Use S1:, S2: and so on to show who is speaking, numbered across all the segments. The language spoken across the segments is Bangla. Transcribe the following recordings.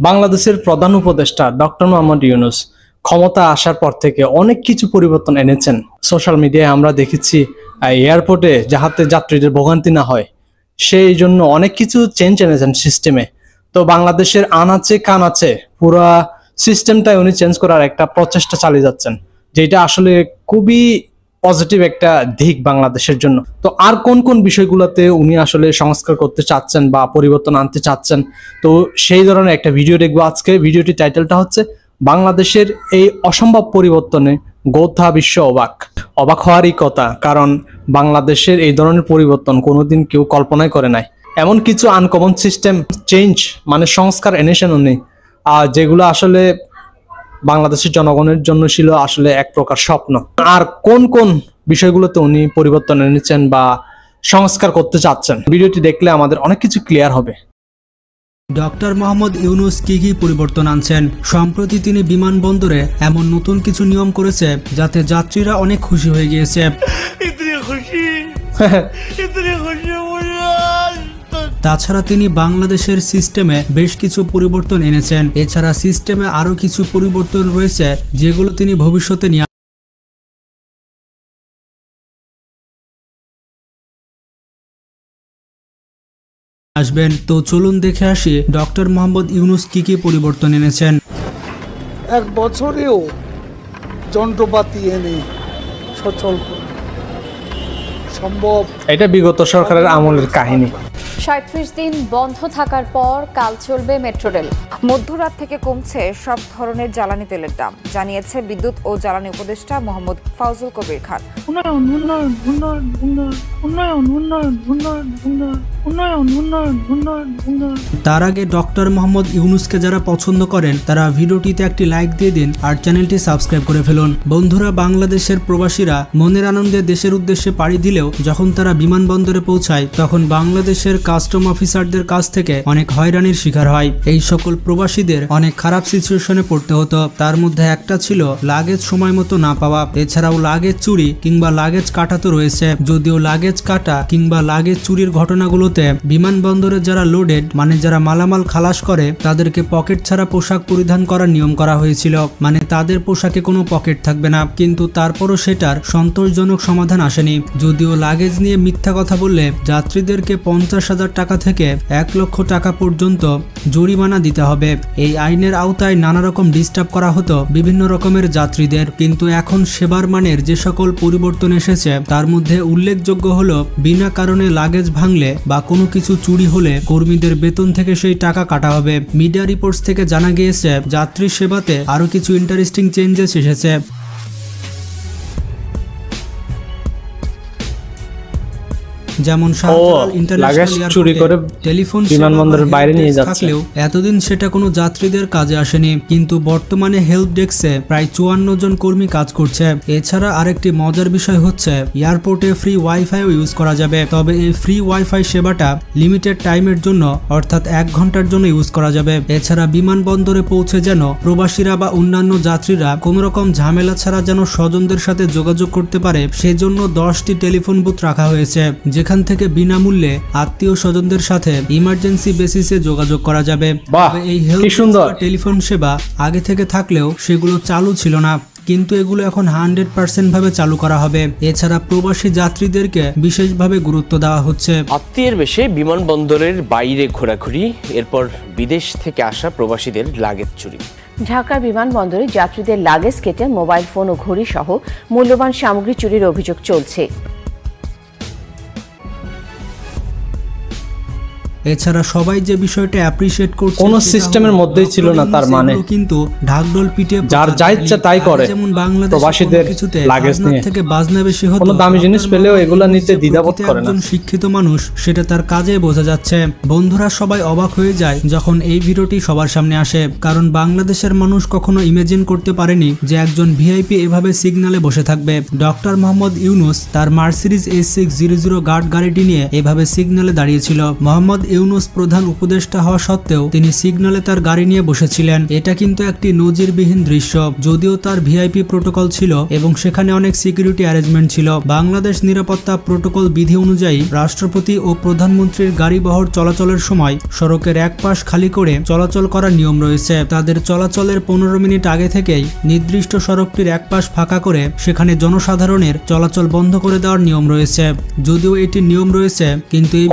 S1: বাংলাদেশের প্রধান উপদেষ্টা ডক্টর মোহাম্মদ ইউনূস ক্ষমতা আসার পর থেকে অনেক কিছু পরিবর্তন এনেছেন। সোশ্যাল মিডিয়ায় আমরা দেখেছি এয়ারপোর্টে যাহাতে যাত্রীদের ভোগান্তি না হয় সেই জন্য অনেক কিছু চেঞ্জ এনেছেন সিস্টেমে। তো বাংলাদেশের আনাচে কানাচে পুরা সিস্টেমটাই উনি চেঞ্জ করার একটা প্রচেষ্টা চালিয়ে যাচ্ছেন, যেটা আসলে খুবই পজিটিভ একটা দিক বাংলাদেশের জন্য। তো আর কোন কোন বিষয়গুলোতে উনি আসলে সংস্কার করতে চাচ্ছেন বা পরিবর্তন আনতে চাচ্ছেন, তো সেই ধরনের একটা ভিডিও দেখবো আজকে। ভিডিওটির টাইটেলটা হচ্ছে বাংলাদেশের এই অসম্ভব পরিবর্তনে গোটা বিশ্ব অবাক। অবাক হওয়ারই কথা, কারণ বাংলাদেশের এই ধরনের পরিবর্তন কোনোদিন কেউ কল্পনাই করে নাই। এমন কিছু আনকমন সিস্টেম চেঞ্জ মানে সংস্কার এনেছেন উনি, যেগুলো আসলে বাংলাদেশের জনগণের জন্য ছিল আসলে এক প্রকার স্বপ্ন। আর কোন কোন বিষয়গুলোতে উনি পরিবর্তন এনেছেন বা সংস্কার করতে চাচ্ছেন, ভিডিওটি দেখলে আমাদের অনেক কিছু ক্লিয়ার হবে।
S2: ডক্টর মোহাম্মদ ইউনূস কি কি পরিবর্তন আনছেন? সম্প্রতি তিনি বিমানবন্দরে এমন নতুন কিছু নিয়ম করেছে যাতে যাত্রীরা অনেক খুশি হয়ে গিয়েছে। তাছাড়া তিনি বাংলাদেশের সিস্টেমে বেশ কিছু পরিবর্তন এনেছেন। এছাড়া সিস্টেমে আরো কিছু পরিবর্তন রয়েছে যেগুলো তিনি ভবিষ্যতে নিয়ে আসবেন। তো চলুন দেখে আসি ডক্টর মোহাম্মদ ইউনূস কি কি পরিবর্তন এনেছেন।
S3: এক বছরেও যন্ত্রপাতি এনে সচল সম্ভব।
S1: এটা বিগত সরকারের আমলের কাহিনী।
S4: ৩৭ দিন বন্ধ থাকার পর কাল চলবে মেট্রো রেল।
S5: মধ্যরাত থেকে কমছে সব ধরনের জ্বালানি তেলের দাম, জানিয়েছে বিদ্যুৎ ও জ্বালানি উপদেষ্টা মোহাম্মদ ফাউজুল কবির খান।
S2: তার আগে ডক্টর মোহাম্মদ ইউনূসকে যারা পছন্দ করেন তারা ভিডিওটিতে একটি লাইক দিয়ে দিন আর চ্যানেলটি সাবস্ক্রাইব করে ফেলুন। বন্ধুরা, বাংলাদেশের প্রবাসীরা মনের আনন্দে দেশের উদ্দেশ্যে পাড়ি দিলেও যখন তারা বিমানবন্দরে পৌঁছায় তখন বাংলাদেশের কাস্টম অফিসারদের কাছ থেকে অনেক হয়রানির শিকার হয়। এই সকল প্রবাসীদের অনেক খারাপ সিচুয়েশনে পড়তে হতো। তার মধ্যে একটা ছিল লাগেজ সময় মতো না পাওয়া। এছাড়াও লাগেজ চুরি কিংবা লাগেজ কাটা তো রয়েছে। যদিও লাগেজ কাটা কিংবা লাগেজ চুরির ঘটনাগুলোতে বিমানবন্দরে যারা লোডেড মানে যারা মালামাল খালাস করে তাদেরকে পকেট ছাড়া পোশাক পরিধান করার নিয়ম করা হয়েছিল, মানে তাদের পোশাকে কোনো পকেট থাকবে না। কিন্তু তারপরও সেটার সন্তোষজনক সমাধান আসেনি। যদিও লাগেজ নিয়ে মিথ্যা কথা বললে যাত্রীদেরকে 50,000 টাকা থেকে 1 লক্ষ টাকা পর্যন্ত জরিমানা দিতে হবে। এই আইনের আওতায় নানা রকম ডিস্টার্ব করা হতো বিভিন্ন রকমের যাত্রীদের। কিন্তু এখন সেবার মানের যে সকল পরিবর্তন এসেছে তার মধ্যে উল্লেখযোগ্য হলো বিনা কারণে লাগেজ ভাঙলে বা কোনো কিছু চুরি হলে কর্মীদের বেতন থেকে সেই টাকা কাটা হবে। মিডিয়া রিপোর্টস থেকে জানা গিয়েছে যাত্রী সেবাতে আরো কিছু ইন্টারেস্টিং চেঞ্জেস এসেছে। যেমন টেলিফোন বিমানবন্দরের বাইরে নিয়ে থাকলেও এতদিন সেটা কোনো যাত্রীদের কাজে আসেনি, কিন্তু বর্তমানে হেল্প ডেস্কে প্রায় 54 জন কর্মী কাজ করছে। এছাড়া আরেকটি মজার বিষয় হচ্ছে এয়ারপোর্টে ফ্রি ওয়াইফাইও ইউজ করা যাবে। তবে এই ফ্রি ওয়াইফাই সেবাটা লিমিটেড টাইমের জন্য অর্থাৎ 1 ঘন্টার জন্য ইউজ করা যাবে। এছাড়া বিমানবন্দরে পৌঁছে যেন প্রবাসীরা বা অন্যান্য যাত্রীরা কোনো রকম ঝামেলা ছাড়া যেন স্বজনদের সাথে যোগাযোগ করতে পারে সেজন্য 10টি টেলিফোন বুথ রাখা হয়েছে, যেখান থেকে বিনামূল্যে আত্মীয় স্বজনদের সাথে ইমার্জেন্সি বেসিসে যোগাযোগ করা যাবে। এই হেল্প টেলিফোন সেবা আগে থেকে থাকলেও সেগুলো চালু ছিল না, কিন্তু এগুলো এখন 100% ভাবে চালু করা হবে। এছাড়া প্রবাসী যাত্রীদেরকে বিশেষভাবে গুরুত্ব দেওয়া হচ্ছে।
S6: আত্মীয়ের বেশে বিমানবন্দরের বাইরে ঘোরাঘুরি, এরপর বিদেশ থেকে আসা প্রবাসীদের লাগেজ চুরি।
S4: ঢাকার বিমানবন্দরে যাত্রীদের লাগেজ কেটে মোবাইল ফোন ও ঘড়ি সহ মূল্যবান সামগ্রী চুরির অভিযোগ চলছে।
S2: এছাড়া সবাই যে বিষয়টা অ্যাপ্রিশিয়েট করছে
S1: কোন সিস্টেমের মধ্যেই ছিল না, তার মানে
S2: কিন্তু ঢাকঢোল পিটে
S1: যার যা ইচ্ছা তাই করে।
S2: যেমন বাংলাদেশে
S1: প্রবাসীদের লাগেজ নিয়ে
S2: থেকে বাজনা বেশি হতো,
S1: কোনো দামি জিনিস পেলেও এগুলা নিতে দ্বিধাবোধ করে না।
S2: একজন শিক্ষিত মানুষ সেটা তার কাজে বোঝা যাচ্ছে। বন্ধুরা, সবাই অবাক হয়ে যায় যখন এই ভিডিওটি সবার সামনে আসে, কারণ বাংলাদেশের মানুষ কখনো ইমাজিন করতে পারেনি যে একজন ভিআইপি এভাবে সিগন্যালে বসে থাকবে। ডক্টর মোহাম্মদ ইউনূস তার মার্সিডিজ S600 গার্ড গাড়িটি নিয়ে এভাবে সিগন্যালে দাঁড়িয়েছিল। মোহাম্মদ ইউনূস প্রধান উপদেষ্টা হওয়া সত্ত্বেও তিনি সিগন্যালে তার গাড়ি নিয়ে বসেছিলেন। এটা কিন্তু একটি নজিরবিহীন দৃশ্য। যদিও তার ভিআইপি প্রোটোকল ছিল এবং সেখানে অনেক সিকিউরিটি অ্যারেঞ্জমেন্ট ছিল। বাংলাদেশ নিরাপত্তা প্রোটোকল বিধি অনুযায়ী রাষ্ট্রপতি ও প্রধানমন্ত্রীর গাড়ি বহর চলাচলের সময় সড়কের এক পাশ খালি করে চলাচল করার নিয়ম রয়েছে। তাদের চলাচলের 15 মিনিট আগে থেকেই নির্দিষ্ট সড়কটির এক পাশ ফাঁকা করে সেখানে জনসাধারণের চলাচল বন্ধ করে দেওয়ার নিয়ম রয়েছে। যদিও এটি নিয়ম রয়েছে, কিন্তু এই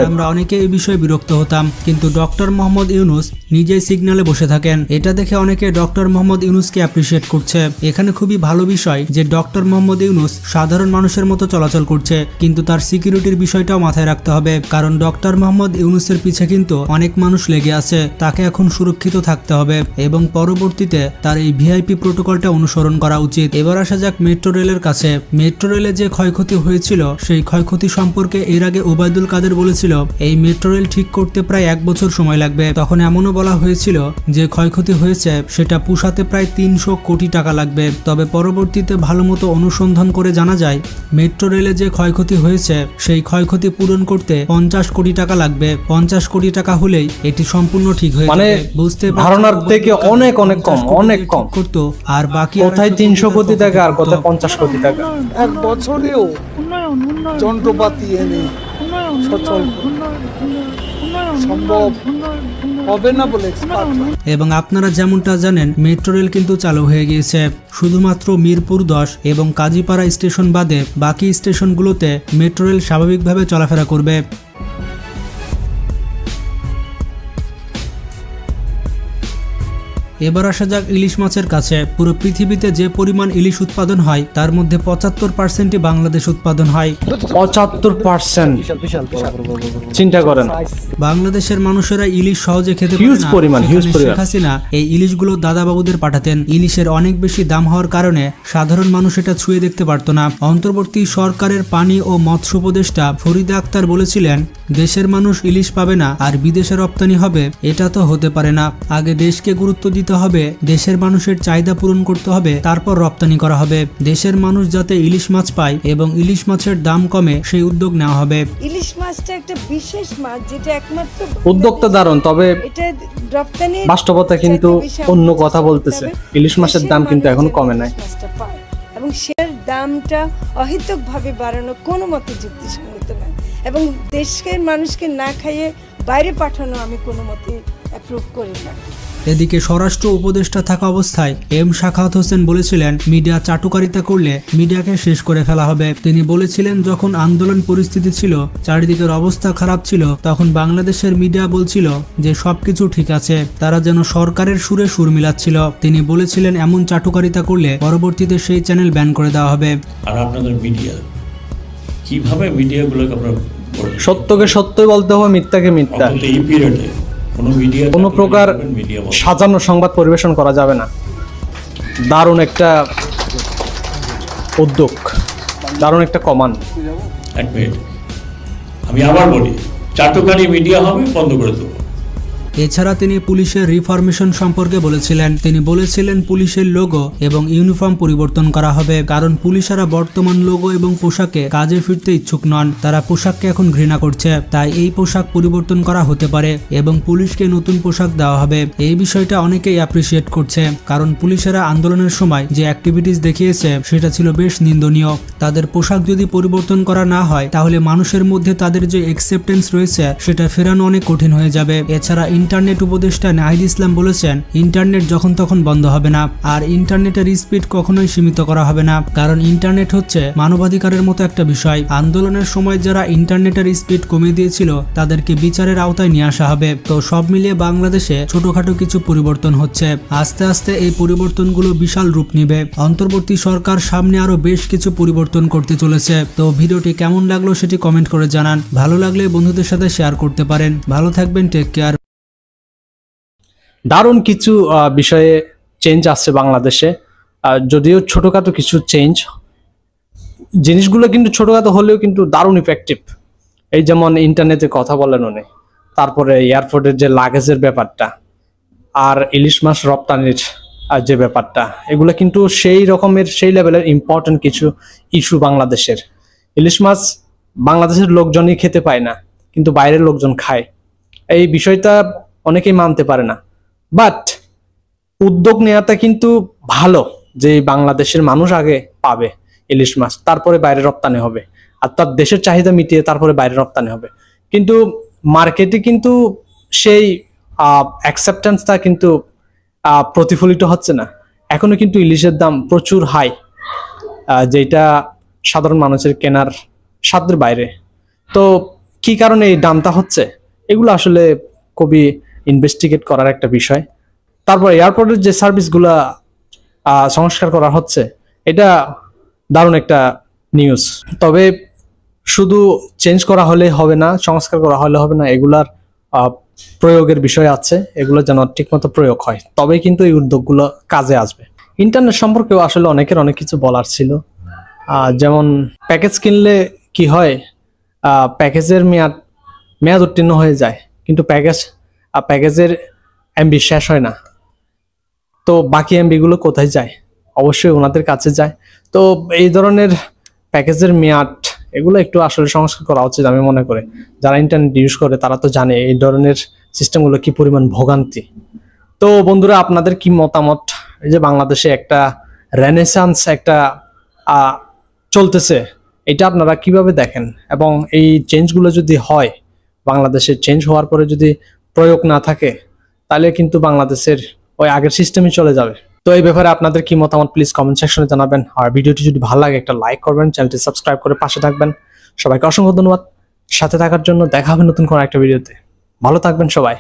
S2: আমরা অনেকে এই বিষয়ে বিরক্ত হতাম। কিন্তু ডক্টর মোহাম্মদ ইউনূস নিজেই সিগন্যালে বসে থাকেন। এটা দেখে অনেকে ডক্টর মোহাম্মদ ইউনূসকে অ্যাপ্রিসিয়েট করছে। এখানে খুবই ভালো বিষয় যে ডক্টর মোহাম্মদ ইউনূস সাধারণ মানুষের মতো চলাচল করছে, কিন্তু তার সিকিউরিটির বিষয়টাও মাথায় রাখতে হবে, কারণ ডক্টর মোহাম্মদ ইউনূসের পিছে কিন্তু অনেক মানুষ লেগে আছে। তাকে এখন সুরক্ষিত থাকতে হবে এবং পরবর্তীতে তার এই ভিআইপি প্রোটোকলটা অনুসরণ করা উচিত। এবার আসা যাক মেট্রো রেলের কাছে। মেট্রো রেলে যে ক্ষয়ক্ষতি হয়েছিল সেই ক্ষয়ক্ষতি সম্পর্কে এর আগে ওবায়দুল কাদের বলেছিল এই মেট্রো রেল ঠিক করতে প্রায় 1 বছর সময় লাগবে। তখন এমনও বলা হয়েছিল যে ক্ষয়ক্ষতি হয়েছে সেটা পুষাতে প্রায় 300 কোটি টাকা লাগবে। তবে পরবর্তীতে ভালো মতো অনুসন্ধান করে জানা যায় মেট্রো রেলে যে ক্ষয়ক্ষতি হয়েছে সেই ক্ষয়ক্ষতি পূরণ করতে 50 কোটি টাকা লাগবে। 50 কোটি টাকা হলেই এটি সম্পূর্ণ ঠিক হয়ে যাবে। বুঝতে
S1: ধারণার থেকে অনেক অনেক কম, অনেক কম
S2: করতো। আর বাকি
S1: কোথায় 300 কোটি টাকা আর কোথায় 50 কোটি টাকা।
S3: 1 বছরেও যন্ত্রপাতি এনে সচল সম্ভব হবে না বলে
S2: এবং আপনারা যেমনটা জানেন মেট্রো রেল কিন্তু চালু হয়ে গিয়েছে। শুধুমাত্র মিরপুর 10 এবং কাজীপাড়া স্টেশন বাদে বাকি স্টেশনগুলোতে মেট্রো রেল স্বাভাবিকভাবে চলাফেরা করবে। এবার আসা যাক ইলিশ মাছের কাছে। পুরো পৃথিবীতে যে পরিমাণ ইলিশ উৎপাদন হয় তার মধ্যে 75%ই বাংলাদেশ উৎপাদন হয়।
S1: 75%, চিন্তা করেন।
S2: বাংলাদেশের মানুষেরা ইলিশ সহজে খেতে পারে
S1: হিউজ
S2: না।
S1: পরিমাণ।
S2: শেখ হাসিনা এই ইলিশগুলো দাদাবাবুদের পাঠাতেন। ইলিশের অনেক বেশি দাম হওয়ার কারণে সাধারণ মানুষ এটা ছুঁয়ে দেখতে পারত না। অন্তর্বর্তী সরকারের পানি ও মৎস্য উপদেষ্টা ফরিদা আক্তার বলেছিলেন দেশের মানুষ ইলিশ পাবে না আর বিদেশে রপ্তানি হবে, এটা তো হতে পারে না। আগে দেশকে গুরুত্ব দিতে হবে, দেশের মানুষের চাহিদা পূরণ করতে হবে, তারপর রপ্তানি করা হবে। দেশের মানুষ যাতে ইলিশ মাছ পায় এবং ইলিশ মাছের দাম কমে সেই উদ্যোগ নেওয়া হবে।
S7: ইলিশ মাছটা একটা বিশেষ মাছ যেটা একমাত্র
S1: উদ্যোগটা দারুণ, তবে বাস্তবতা কিন্তু অন্য কথা বলতেছে। ইলিশ মাছের দাম কিন্তু এখন কমে নাই
S7: এবং সের দামটা অহেতুকভাবে বাড়ানো কোনো মতে যুক্তিসঙ্গত নয় এবং দেশের মানুষকে না খাইয়ে বাইরে পাঠানো আমি কোনো মতে অ্যাপ্রুভ করি না।
S2: এদিকে স্বরাষ্ট্র উপদেষ্টা থাকা অবস্থায় এম শাখাওয়াত হোসেন বলেছিলেন মিডিয়া চাটুকারিতা করলে মিডিয়াকে শেষ করে ফেলা হবে। তিনি বলেছিলেন যখন আন্দোলন পরিস্থিতি ছিল, চারিদিকের অবস্থা খারাপ ছিল, তখন বাংলাদেশের মিডিয়া বলছিল যে সবকিছু ঠিক আছে, তারা যেন সরকারের সুরে সুর মিলাচ্ছিল। তিনি বলেছিলেন এমন চাটুকারিতা করলে পরবর্তীতে সেই চ্যানেল ব্যান করে দেওয়া হবে।
S8: আর আপনাদের মিডিয়া কিভাবে মিডিয়াগুলোকে আপনারা
S1: সত্যকে সত্য বলতে হবে, মিথ্যাকে মিথ্যা।
S8: এই পিরিয়ডে
S1: কোনো প্রকার সাজানো সংবাদ পরিবেশন করা যাবে না। দারুণ একটা উদ্যোগ, দারুণ একটা কমান্ড।
S8: এক মিনিট, আমি আবার বলি, চাটুকারি মিডিয়া হবে বন্ধ করে দেবো।
S2: এছাড়া তিনি পুলিশের রিফরমেশন সম্পর্কে বলেছিলেন। তিনি বলেছিলেন পুলিশের লোগো এবং ইউনিফর্ম পরিবর্তন করা হবে, কারণ পুলিশেরা বর্তমান লোগো এবং পোশাকে কাজে ফিরতে ইচ্ছুক নন। তারা পোশাককে এখন ঘৃণা করছে, তাই এই পোশাক পরিবর্তন করা হতে পারে এবং পুলিশকে নতুন পোশাক দেওয়া হবে। এই বিষয়টা অনেকেই অ্যাপ্রিসিয়েট করছে, কারণ পুলিশেরা আন্দোলনের সময় যে অ্যাক্টিভিটিস দেখিয়েছে সেটা ছিল বেশ নিন্দনীয়। তাদের পোশাক যদি পরিবর্তন করা না হয় তাহলে মানুষের মধ্যে তাদের যে অ্যাকসেপ্টেন্স রয়েছে সেটা ফেরানো অনেক কঠিন হয়ে যাবে। এছাড়া ইন্টারনেট উপদেষ্টা নাহিদ ইসলাম বলেছেন ইন্টারনেট যখন তখন বন্ধ হবে না, আর ইন্টারনেটের স্পিড কখনোই সীমিত করা হবে না, কারণ ইন্টারনেট হচ্ছে মানবাধিকারের মতো একটা বিষয়। আন্দোলনের সময় যারা ইন্টারনেটের স্পিড কমিয়ে দিয়েছিল তাদেরকে বিচারের আওতায় নিয়ে আসা হবে। তো সব মিলিয়ে বাংলাদেশে ছোটখাটো কিছু পরিবর্তন হচ্ছে, আস্তে আস্তে এই পরিবর্তনগুলো বিশাল রূপ নিবে। অন্তর্বর্তী সরকার সামনে আরো বেশ কিছু পরিবর্তন করতে চলেছে। তো ভিডিওটি কেমন লাগলো সেটি কমেন্ট করে জানান। ভালো লাগলে বন্ধুদের সাথে শেয়ার করতে পারেন। ভালো থাকবেন, টেক কেয়ার।
S1: দারুণ কিছু বিষয়ে চেঞ্জ আসছে বাংলাদেশে, যদিও ছোটখাটো কিছু চেঞ্জ, জিনিসগুলো কিন্তু ছোটখাটো হলেও কিন্তু দারুণ ইফেক্টিভ। এই যেমন ইন্টারনেটে কথা বলেন উনি, তারপরে এয়ারপোর্টের যে লাগেজের ব্যাপারটা, আর ইলিশ মাছ রপ্তানির যে ব্যাপারটা, এগুলো কিন্তু সেই রকমের সেই লেভেলের ইম্পর্টেন্ট কিছু ইস্যু বাংলাদেশের। ইলিশ মাছ বাংলাদেশের লোকজনই খেতে পায় না, কিন্তু বাইরের লোকজন খায়। এই বিষয়টা অনেকেই মানতে পারে না, বাট উদ্যোগ নেওয়াটা কিন্তু ভালো যে বাংলাদেশের মানুষ আগে পাবে ইলিশ মাছ, তারপরে বাইরে রপ্তানি হবে, আর তার দেশের চাহিদা মিটিয়ে তারপরে বাইরে রপ্তানি হবে। কিন্তু মার্কেটে কিন্তু সেই অ্যাকসেপ্টেন্সটা কিন্তু প্রতিফলিত হচ্ছে না। এখনো কিন্তু ইলিশের দাম প্রচুর হাই, যেটা সাধারণ মানুষের কেনার সাধ্যের বাইরে। তো কি কারণে এই দামটা হচ্ছে, এগুলো আসলে খুবই ইনভেস্টিগেট করার একটা বিষয়। তারপর এয়ারপোর্টের যে সার্ভিসগুলা সংস্কার করা হচ্ছে, এটা দারুণ একটা নিউজ। তবে শুধু চেঞ্জ করা হলে হবে না, সংস্কার করা হলে হবে না, এগুলার প্রয়োগের বিষয় আছে। এগুলো যেন ঠিকমতো প্রয়োগ হয়, তবেই কিন্তু এই উদ্যোগগুলো কাজে আসবে। ইন্টারনেট সম্পর্কেও আসলে অনেকের অনেক কিছু বলার ছিল। যেমন প্যাকেজ কিনলে কি হয়, প্যাকেজের মেয়াদ উত্তীর্ণ হয়ে যায়, কিন্তু প্যাকেজের এমবি শেষ হয় না। তো বাকি এমবিগুলো কোথায় যায়? অবশ্যই ওনাদের কাছে যায়। তো এই ধরনের প্যাকেজের মেয়াদ এগুলো একটু আসলে সংস্কার করা উচিত আমি মনে করি। যারা ইন্টারনেট ইউজ করে তারা তো জানে এই ধরনের সিস্টেমগুলো কি পরিমাণ ভোগান্তি। তো বন্ধুরা, আপনাদের কি মতামত? এই যে বাংলাদেশে একটা রেনেসান্স একটা চলতেছে, এটা আপনারা কিভাবে দেখেন? এবং এই চেঞ্জগুলো যদি হয়, বাংলাদেশে চেঞ্জ হওয়ার পরে যদি প্রয়োগ না থাকে, তাহলে কিন্তু বাংলাদেশের ওই আগের সিস্টেমই চলে যাবে। তো এই ব্যাপারে আপনাদের কি মতামত প্লিজ কমেন্ট সেকশনে জানাবেন। আর ভিডিওটি যদি ভালো লাগে একটা লাইক করবেন, চ্যানেলটি সাবস্ক্রাইব করে পাশে থাকবেন। সবাইকে অসংখ্য ধন্যবাদ সাথে থাকার জন্য। দেখা হবে নতুন কোনো একটা ভিডিওতে। ভালো থাকবেন সবাই।